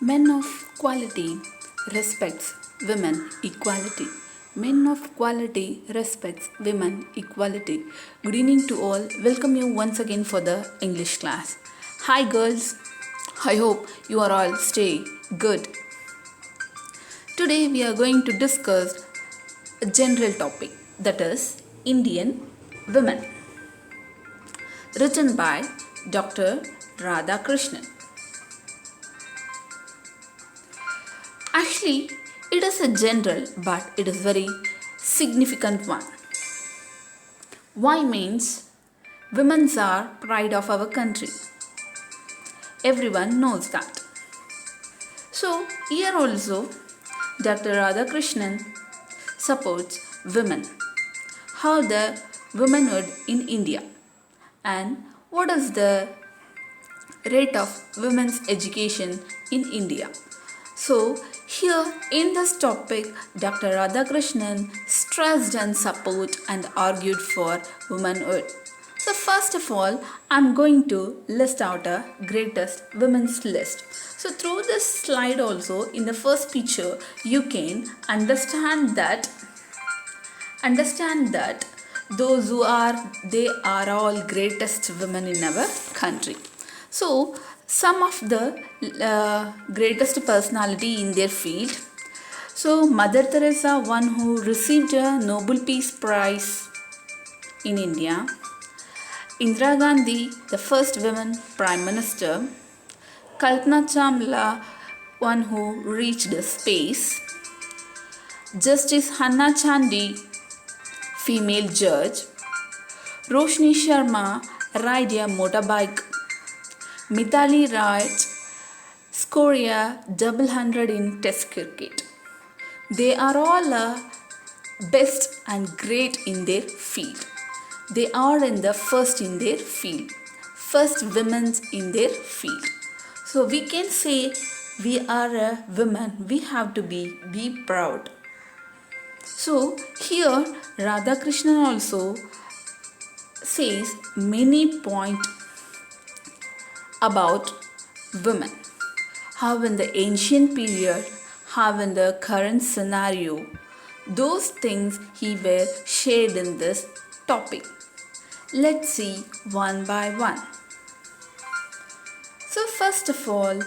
Men of quality respects women equality. Men of quality respects women equality. Good evening to all. Welcome you once again for the English class. Hi girls. I hope you are all stay good. Today we are going to discuss a general topic, that is Indian women, written by Dr. Radhakrishnan. Actually, it is a general but it is very significant one. Why means women are pride of our country. Everyone knows that. So here also Dr. Radhakrishnan supports women. How the womanhood in India and what is the rate of women's education in India. So here in this topic, Dr. Radhakrishnan stressed and support and argued for womanhood. So first of all, I'm going to list out a greatest women's list. So through this slide also, in the first picture, you can understand that those who are, they are all greatest women in our country. So some of the greatest personality in their field. So Mother Teresa, one who received a Nobel Peace Prize in India. Indira Gandhi, the first woman Prime Minister. Kalpana Chawla, one who reached space. Justice Hannah Chandy, female judge. Roshni Sharma ride a motorbike. Mithali Raj score a double hundred in Test cricket. They are all best and great in their field. They are in the first in their field, first women in their field. So we can say we are a woman. We have to be proud. So here Radhakrishnan also says many points about women, how in the ancient period, how in the current scenario, those things he were shared in this topic. Let's see one by one. So first of all,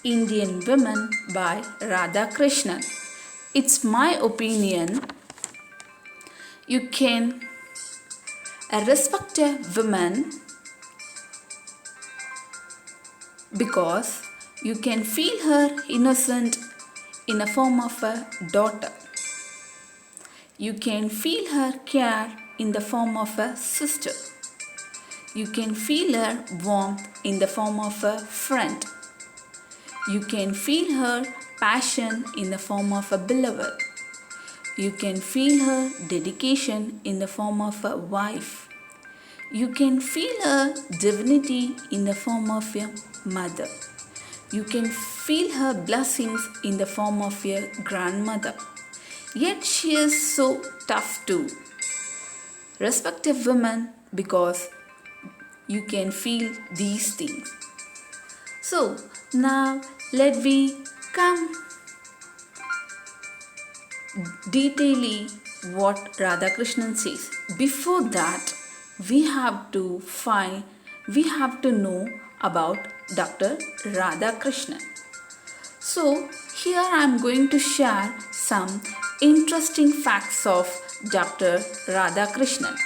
Indian Women by Radhakrishnan. It's my opinion, you can respect a woman because you can feel her innocent in a form of a daughter. You can feel her care in the form of a sister. You can feel her warmth in the form of a friend. You can feel her passion in the form of a beloved. You can feel her dedication in the form of a wife. You can feel her divinity in the form of a mother. You can feel her blessings in the form of a grandmother. Yet she is so tough too. Respect a woman because you can feel these things. So now let me come detailing what Radhakrishnan says. Before that, we have to know about Dr. Radhakrishnan. So here I am going to share some interesting facts of Dr. Radhakrishnan.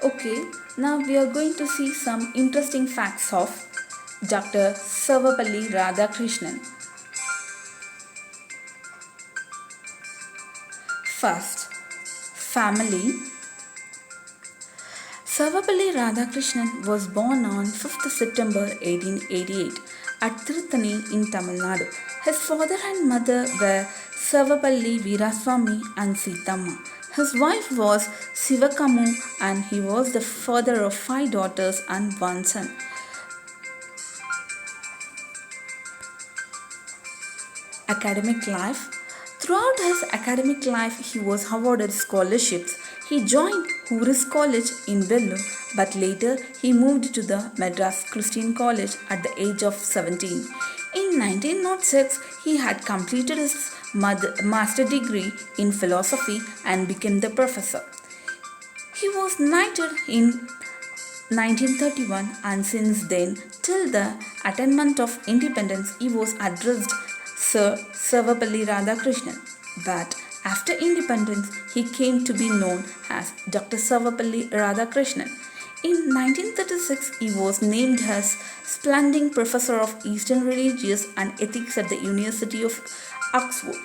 Okay, now we are going to see some interesting facts of Dr. Sarvepalli Radhakrishnan. First, family. Sarvepalli Radhakrishnan was born on 5th September 1888 at Tirthani in Tamil Nadu. His father and mother were Sarvepalli Veeraswamy and Seethamma. His wife was Sivakamu and he was the father of 5 daughters and 1 son. Academic life. Throughout his academic life, he was awarded scholarships. He joined Hooris College in Vellore but later he moved to the Madras Christian College at the age of 17. In 1906, he had completed his master degree in philosophy and became the professor. He was knighted in 1931, and since then till the attainment of independence he was addressed Sir Sarvapalli Radhakrishnan. But after independence he came to be known as Dr. Sarvapalli Radhakrishnan. In 1936 he was named as Splendid Professor of Eastern Religions and Ethics at the University of Oxford,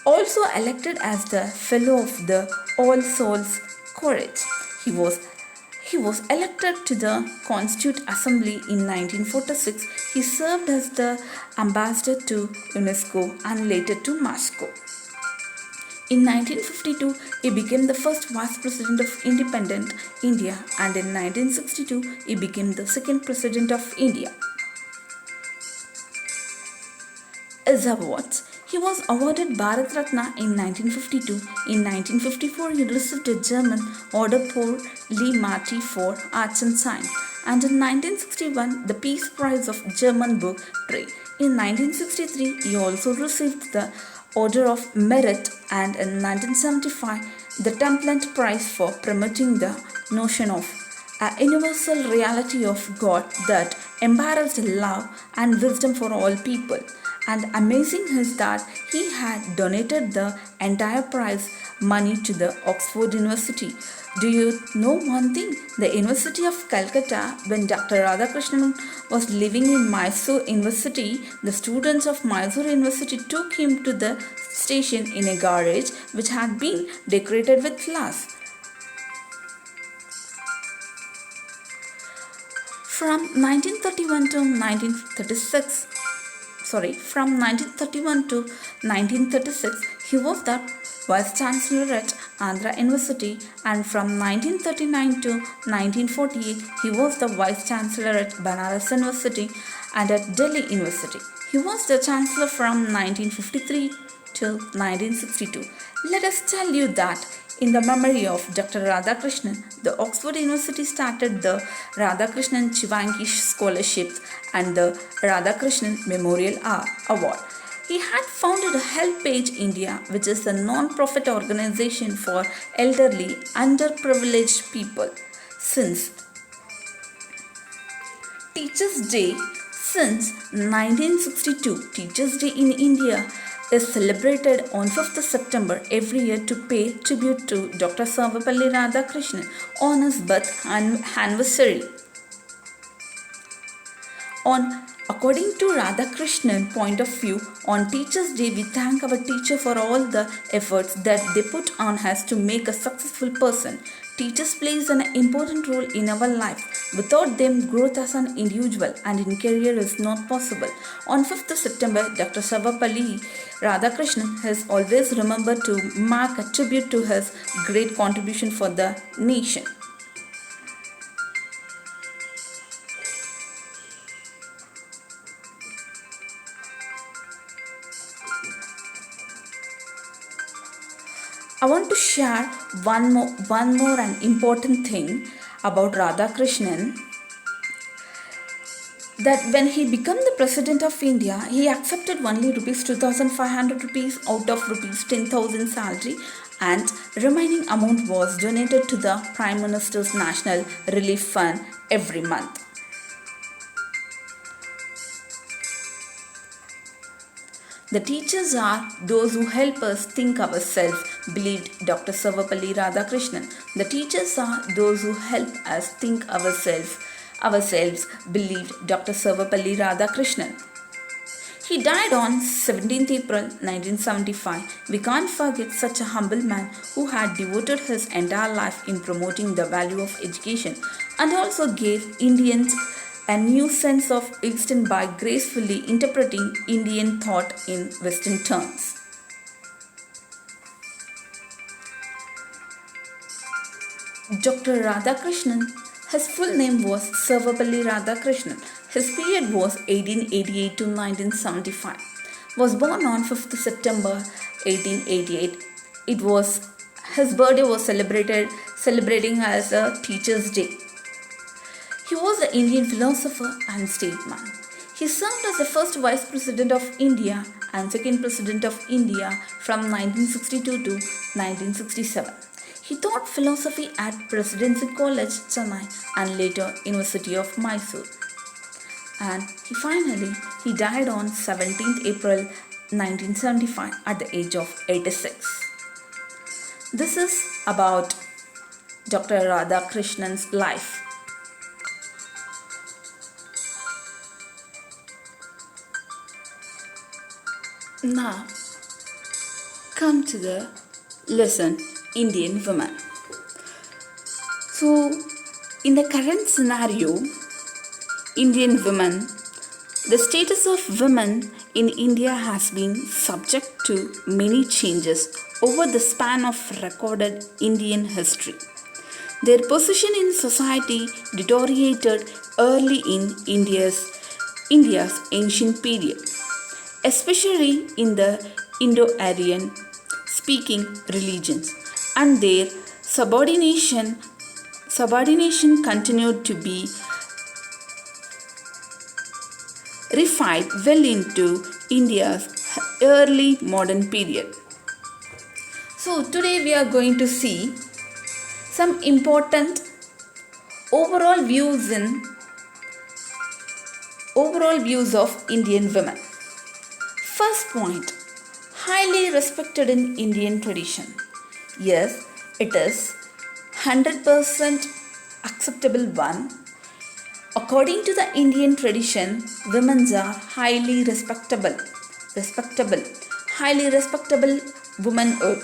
also elected as the Fellow of the All Souls College. He was elected to the Constituent Assembly in 1946. He served as the ambassador to UNESCO and later to Moscow. In 1952, he became the first Vice President of Independent India, and in 1962, he became the second President of India. His awards. He was awarded Bharat Ratna in 1952. In 1954, he received a German Order pour le Martyr for Arts and Science, and in 1961, the Peace Prize of German Book Trade. In 1963, he also received the Order of Merit, and in 1975, the Template Prize for promoting the notion of a universal reality of God that embraces love and wisdom for all people. And amazing is that he had donated the entire prize money to the Oxford University. Do you know one thing? The University of Calcutta, when Dr. Radhakrishnan was living in Mysore University, the students of Mysore University took him to the station in a garage which had been decorated with flowers. From 1931 to 1936, he was the Vice Chancellor at Andhra University, and from 1939 to 1948, he was the Vice Chancellor at Banaras University and at Delhi University. He was the Chancellor from 1953 till 1962. Let us tell you that in the memory of Dr. Radhakrishnan, the Oxford University started the Radhakrishnan Chivanki Scholarship and the Radhakrishnan Memorial Award. He had founded HelpAge India, which is a non-profit organization for elderly, underprivileged people. Since Teachers' Day, since 1962, Teachers' Day in India is celebrated on 5th September every year to pay tribute to Dr. Sarvapalli Radhakrishnan on his birth anniversary. According to Radhakrishnan point of view, on Teachers' Day we thank our teacher for all the efforts that they put on us to make a successful person. Teachers plays an important role in our life. Without them, growth as an individual and in career is not possible. On 5th September, Dr. Sarvapalli Radhakrishnan is always remembered to mark a tribute to his great contribution for the nation. I want to share one more and important thing about Radhakrishnan, that when he became the President of India, he accepted only rupees 2,500 rupees out of rupees 10,000 salary, and remaining amount was donated to the Prime Minister's National Relief Fund every month. The teachers are those who help us think ourselves, believed Dr. Sarvapalli Radhakrishnan. The teachers are those who help us think ourselves, believed Dr. Sarvapalli Radhakrishnan. He died on 17th April 1975. We can't forget such a humble man who had devoted his entire life in promoting the value of education and also gave Indians a new sense of Eastern by gracefully interpreting Indian thought in Western terms. Dr. Radhakrishnan, his full name was Sarvapalli Radhakrishnan. His period was 1888 to 1975. Was born on 5th September 1888. His birthday was celebrating as a Teacher's Day. He was an Indian philosopher and statesman. He served as the first Vice President of India and second President of India from 1962 to 1967. He taught philosophy at Presidency College, Chennai, and later University of Mysore. And he died on 17th April 1975 at the age of 86. This is about Dr. Radhakrishnan's life. Now, come to the lesson Indian women. So, in the current scenario, Indian women, the status of women in India has been subject to many changes over the span of recorded Indian history. Their position in society deteriorated early in India's ancient period, especially in the Indo-Aryan speaking religions, and their subordination continued to be refined well into India's early modern period. So today we are going to see some important overall views of Indian women. First point, highly respected in Indian tradition. Yes, it is 100% acceptable one. According to the Indian tradition, women are highly respectable, highly respectable womanhood.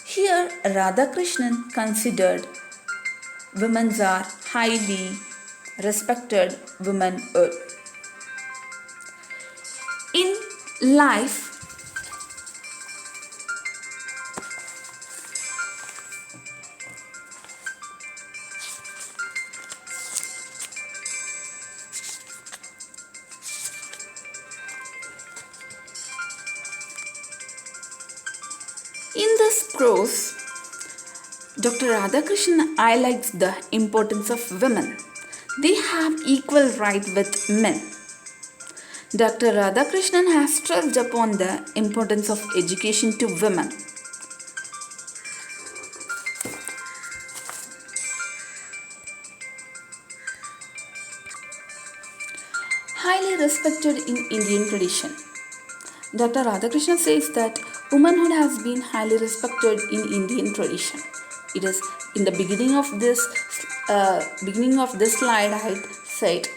Here, Radhakrishnan considered women are highly respected womanhood. In life, in this prose, Dr. Radhakrishnan highlights the importance of women. They have equal right with men. Dr. Radhakrishnan has stressed upon the importance of education to women. Highly respected in Indian tradition. Dr. Radhakrishnan says that womanhood has been highly respected in Indian tradition. It is in the beginning of this slide I said.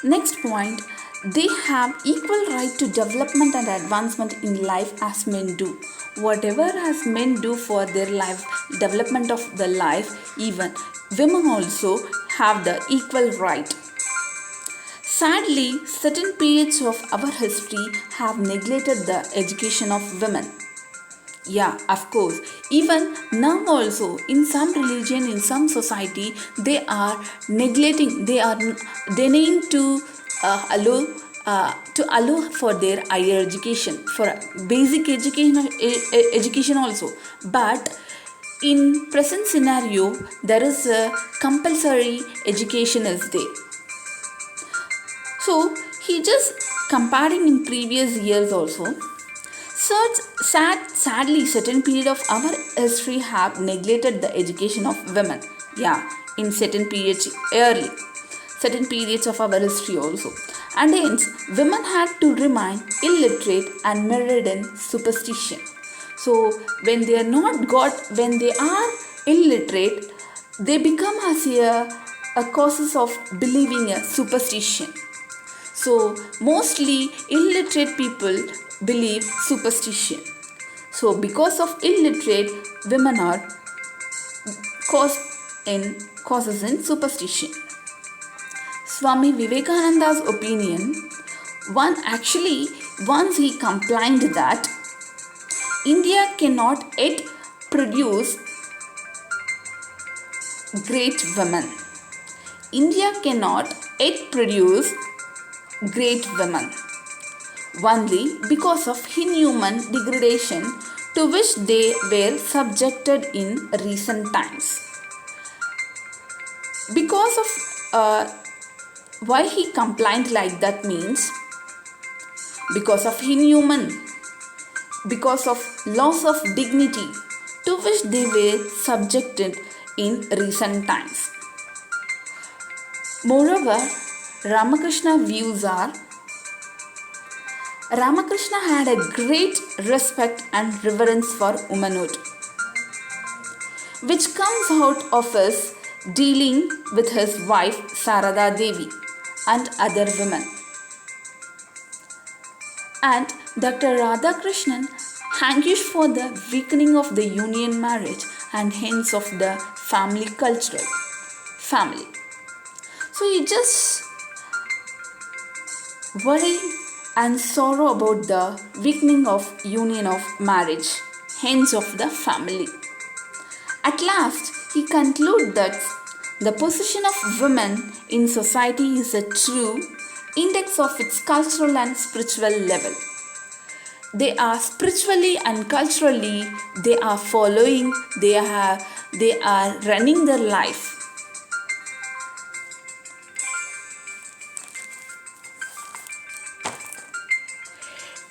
Next point, they have equal right to development and advancement in life as men do. Whatever as men do for their life, development of the life, even women also have the equal right. Sadly, certain periods of our history have neglected the education of women. Yeah, of course. Even now also, in some religion, in some society, they are neglecting, they are denying to allow for their higher education, for basic education also. But in present scenario, there is a compulsory education is there. So he just comparing in previous years also. Sadly, certain period of our history have neglected the education of women. Yeah, in certain periods early, certain periods of our history also. And hence, women had to remain illiterate and married in superstition. So when they are illiterate, they become as a causes of believing a superstition. So mostly illiterate people believe superstition. So because of illiterate, women are causes in superstition. Swami Vivekananda's opinion, once he complained that India cannot yet produce great women. India cannot yet produce great women, only because of inhuman degradation to which they were subjected in recent times. Because of Why he complained like that means because of inhuman, because of loss of dignity to which they were subjected in recent times. Moreover, Ramakrishna views are Ramakrishna had a great respect and reverence for womanhood, which comes out of his dealing with his wife Sarada Devi and other women. And Dr. Radhakrishnan hanguished for the weakening of the union marriage and hence of the family cultural family. So he just worry and sorrow about the weakening of union of marriage, hence of the family. At last, he concludes that the position of women in society is a true index of its cultural and spiritual level. They are spiritually and culturally, they are following, they are running their life.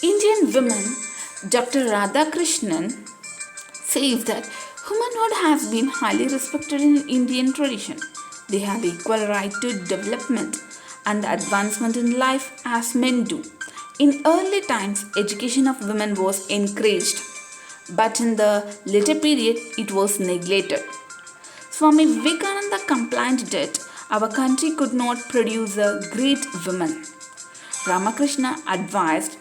Indian women, Dr. Radhakrishnan says that womanhood has been highly respected in Indian tradition. They have equal right to development and advancement in life as men do. In early times, education of women was encouraged, but in the later period, it was neglected. Swami Vivekananda complained that our country could not produce a great woman. Ramakrishna advised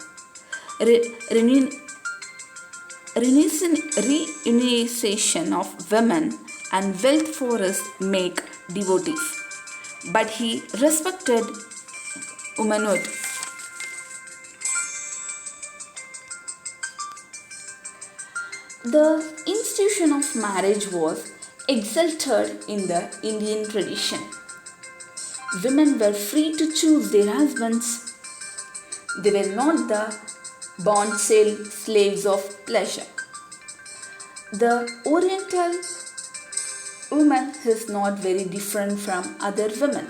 renunciation of women and wealth for us make devotees. But he respected womanhood. The institution of marriage was exalted in the Indian tradition. Women were free to choose their husbands. They were not the bond slaves of pleasure. The Oriental woman is not very different from other women.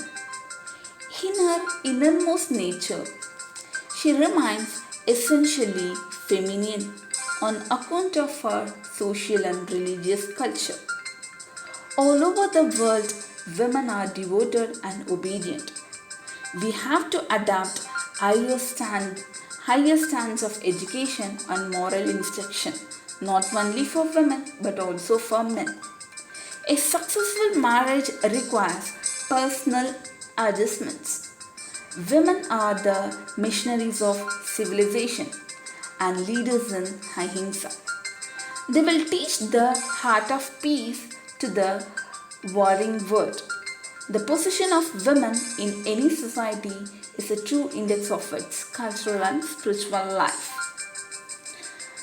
In her innermost nature, she remains essentially feminine on account of her social and religious culture. All over the world, women are devoted and obedient. We have to adapt higher stands of education and moral instruction, not only for women but also for men. A successful marriage requires personal adjustments. Women are the missionaries of civilization and leaders in ahimsa. They will teach the heart of peace to the warring world. The position of women in any society is a true index of its cultural and spiritual life.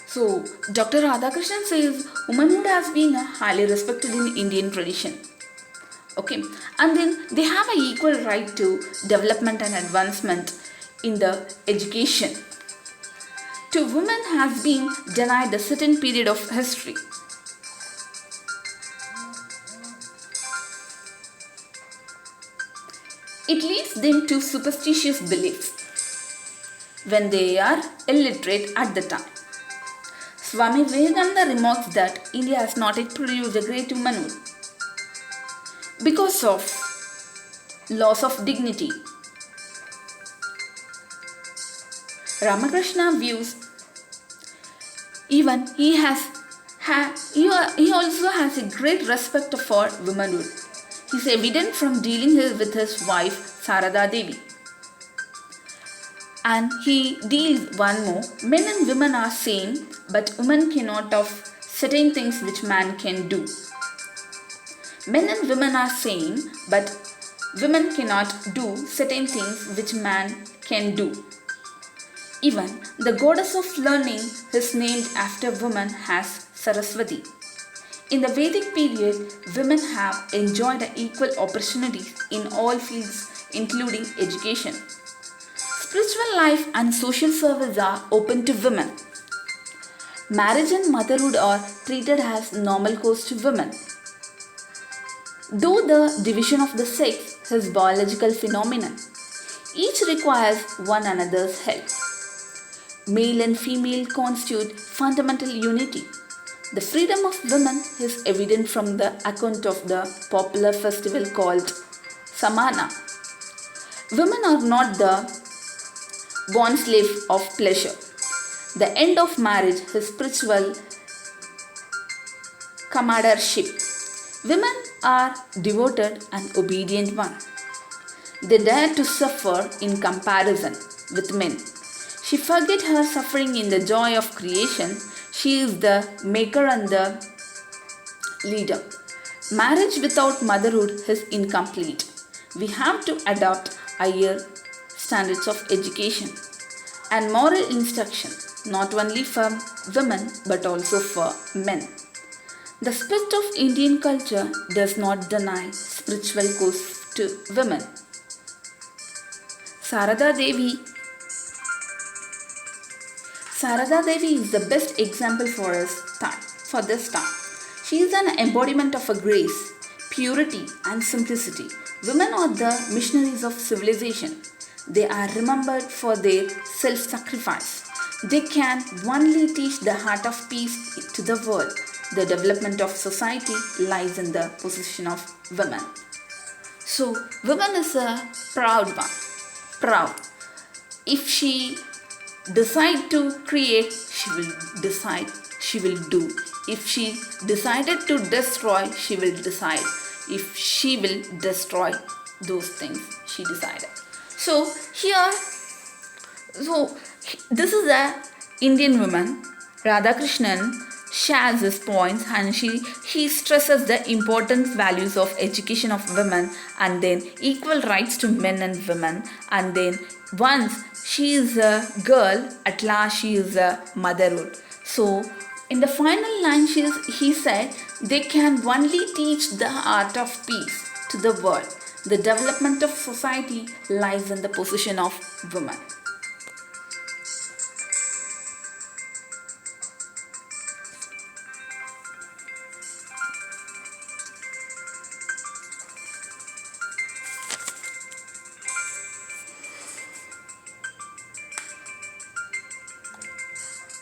So, Dr. Radhakrishnan says womanhood has been highly respected in Indian tradition. Okay, and then they have an equal right to development and advancement in the education. To women has been denied a certain period of history. It leads them to superstitious beliefs when they are illiterate at the time. Swami Vivekananda remarks that India has not yet produced a great womanhood because of loss of dignity. Ramakrishna views even he also has a great respect for womanhood. It is evident from dealing with his wife Sarada Devi. And he deals one more. Men and women are same, but women cannot of certain things which man can do. Men and women are same, but women cannot do certain things which man can do. Even the goddess of learning is named after woman as Saraswati. In the Vedic period, women have enjoyed equal opportunities in all fields, including education. Spiritual life and social service are open to women. Marriage and motherhood are treated as normal course to women. Though the division of the sex is biological phenomenon, Each requires one another's help. Male and female constitute fundamental unity. The freedom of women is evident from the account of the popular festival called Samana. Women are not the born slave of pleasure. The end of marriage is spiritual commandership. Women are devoted and obedient ones. They dare to suffer in comparison with men. She forgets her suffering in the joy of creation. She is the maker and the leader. Marriage without motherhood is incomplete. We have to adopt higher standards of education and moral instruction, not only for women but also for men. The spirit of Indian culture does not deny spiritual course to women. Sarada Devi is the best example for this time. She is an embodiment of a grace, purity and simplicity. Women are the missionaries of civilization. They are remembered for their self-sacrifice. They can only teach the heart of peace to the world. The development of society lies in the position of women. So, woman is a proud one. Proud. If she decide to create, she will decide, she will do. If she decided to destroy, she will decide. If she will destroy those things she decided. So this is a Indian woman. Radhakrishnan shares his points and he stresses the important values of education of women and then equal rights to men and women, and then once she is a girl, at last she is a motherhood. So in the final line he said, they can only teach the art of peace to the world. The development of society lies in the position of women.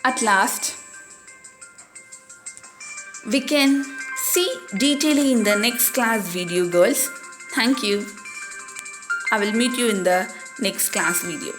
At last, we can see detailing in the next class video, girls. Thank you. I will meet you in the next class video.